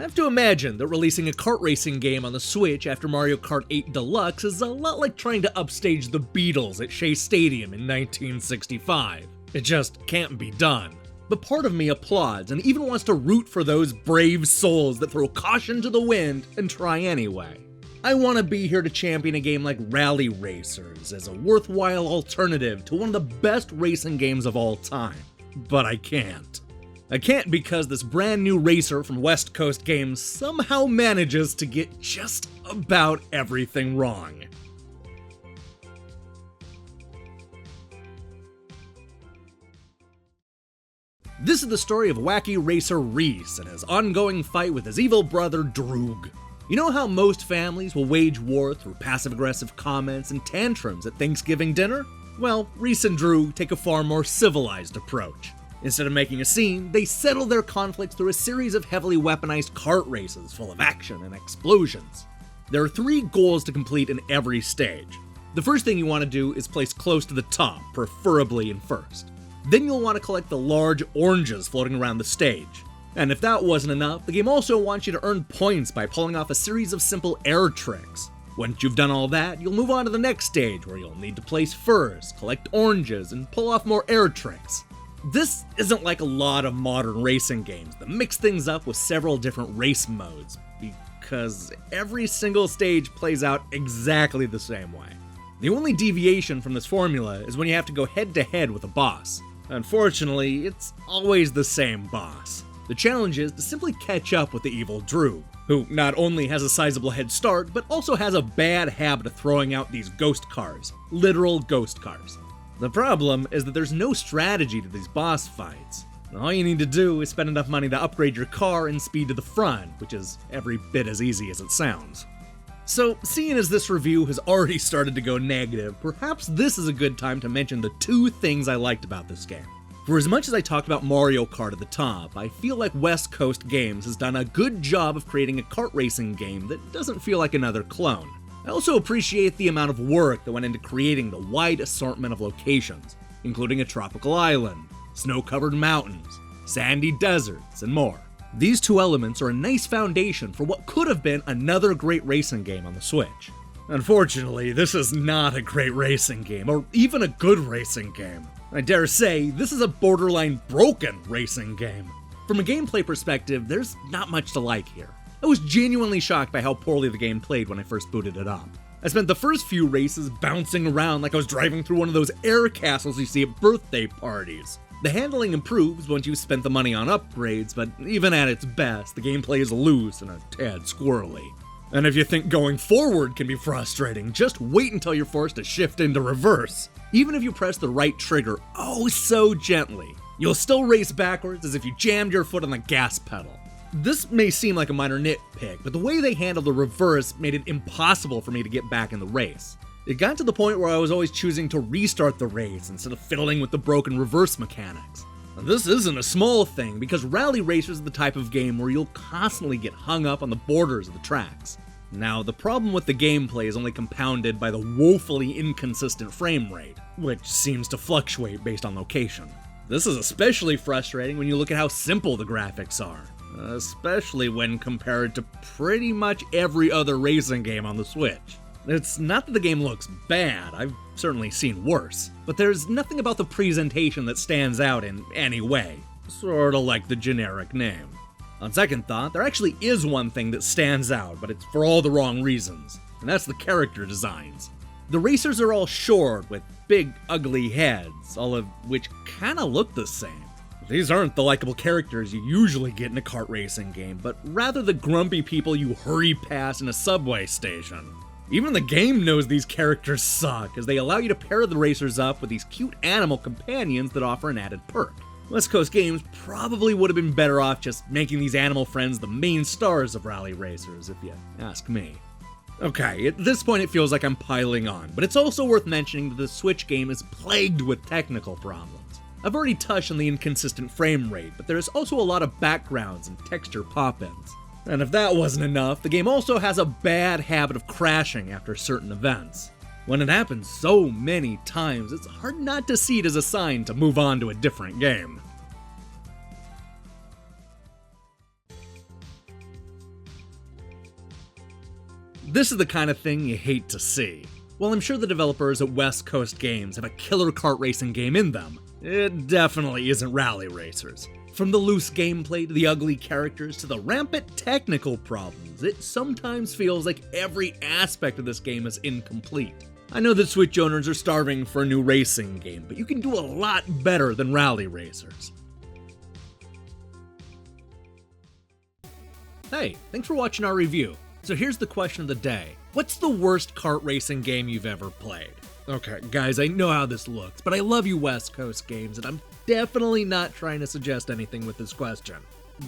I have to imagine that releasing a kart racing game on the Switch after Mario Kart 8 Deluxe is a lot like trying to upstage the Beatles at Shea Stadium in 1965. It just can't be done. But part of me applauds and even wants to root for those brave souls that throw caution to the wind and try anyway. I want to be here to champion a game like Rally Racers as a worthwhile alternative to one of the best racing games of all time. But I can't. I can't because this brand new racer from West Coast Games somehow manages to get just about everything wrong. This is the story of wacky racer Reese and his ongoing fight with his evil brother Droog. You know how most families will wage war through passive-aggressive comments and tantrums at Thanksgiving dinner? Well, Reese and Droog take a far more civilized approach. Instead of making a scene, they settle their conflicts through a series of heavily weaponized kart races full of action and explosions. There are 3 goals to complete in every stage. The first thing you want to do is place close to the top, preferably in first. Then you'll want to collect the large oranges floating around the stage. And if that wasn't enough, the game also wants you to earn points by pulling off a series of simple air tricks. Once you've done all that, you'll move on to the next stage where you'll need to place first, collect oranges, and pull off more air tricks. This isn't like a lot of modern racing games that mix things up with several different race modes, because every single stage plays out exactly the same way. The only deviation from this formula is when you have to go head-to-head with a boss. Unfortunately, it's always the same boss. The challenge is to simply catch up with the evil Droog, who not only has a sizable head start, but also has a bad habit of throwing out these ghost cars. Literal ghost cars. The problem is that there's no strategy to these boss fights. All you need to do is spend enough money to upgrade your car and speed to the front, which is every bit as easy as it sounds. So, seeing as this review has already started to go negative, perhaps this is a good time to mention the 2 things I liked about this game. For as much as I talked about Mario Kart at the top, I feel like West Coast Games has done a good job of creating a kart racing game that doesn't feel like another clone. I also appreciate the amount of work that went into creating the wide assortment of locations, including a tropical island, snow-covered mountains, sandy deserts, and more. These 2 elements are a nice foundation for what could have been another great racing game on the Switch. Unfortunately, this is not a great racing game, or even a good racing game. I dare say, this is a borderline broken racing game. From a gameplay perspective, there's not much to like here. I was genuinely shocked by how poorly the game played when I first booted it up. I spent the first few races bouncing around like I was driving through one of those air castles you see at birthday parties. The handling improves once you've spent the money on upgrades, but even at its best, the gameplay is loose and a tad squirrely. And if you think going forward can be frustrating, just wait until you're forced to shift into reverse. Even if you press the right trigger oh so gently, you'll still race backwards as if you jammed your foot on the gas pedal. This may seem like a minor nitpick, but the way they handled the reverse made it impossible for me to get back in the race. It got to the point where I was always choosing to restart the race instead of fiddling with the broken reverse mechanics. Now, this isn't a small thing, because Rally Racers is the type of game where you'll constantly get hung up on the borders of the tracks. Now, the problem with the gameplay is only compounded by the woefully inconsistent frame rate, which seems to fluctuate based on location. This is especially frustrating when you look at how simple the graphics are, especially when compared to pretty much every other racing game on the Switch. It's not that the game looks bad, I've certainly seen worse, but there's nothing about the presentation that stands out in any way, sorta like the generic name. On second thought, there actually is one thing that stands out, but it's for all the wrong reasons, and that's the character designs. The racers are all short, with big, ugly heads, all of which kinda look the same. These aren't the likable characters you usually get in a kart racing game, but rather the grumpy people you hurry past in a subway station. Even the game knows these characters suck, as they allow you to pair the racers up with these cute animal companions that offer an added perk. West Coast Games probably would have been better off just making these animal friends the main stars of Rally Racers, if you ask me. Okay, at this point it feels like I'm piling on, but it's also worth mentioning that the Switch game is plagued with technical problems. I've already touched on the inconsistent frame rate, but there's also a lot of backgrounds and texture pop-ins. And if that wasn't enough, the game also has a bad habit of crashing after certain events. When it happens so many times, it's hard not to see it as a sign to move on to a different game. This is the kind of thing you hate to see. While I'm sure the developers at West Coast Games have a killer kart racing game in them, it definitely isn't Rally Racers. From the loose gameplay to the ugly characters to the rampant technical problems, it sometimes feels like every aspect of this game is incomplete. I know that Switch owners are starving for a new racing game, but you can do a lot better than Rally Racers. Hey, thanks for watching our review. So here's the question of the day. What's the worst kart racing game you've ever played? Okay, guys, I know how this looks, but I love you West Coast Games, and I'm definitely not trying to suggest anything with this question.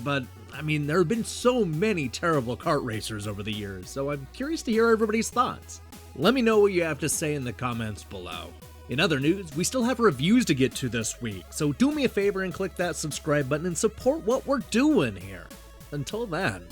But, I mean, there have been so many terrible kart racers over the years, so I'm curious to hear everybody's thoughts. Let me know what you have to say in the comments below. In other news, we still have reviews to get to this week, so do me a favor and click that subscribe button and support what we're doing here. Until then.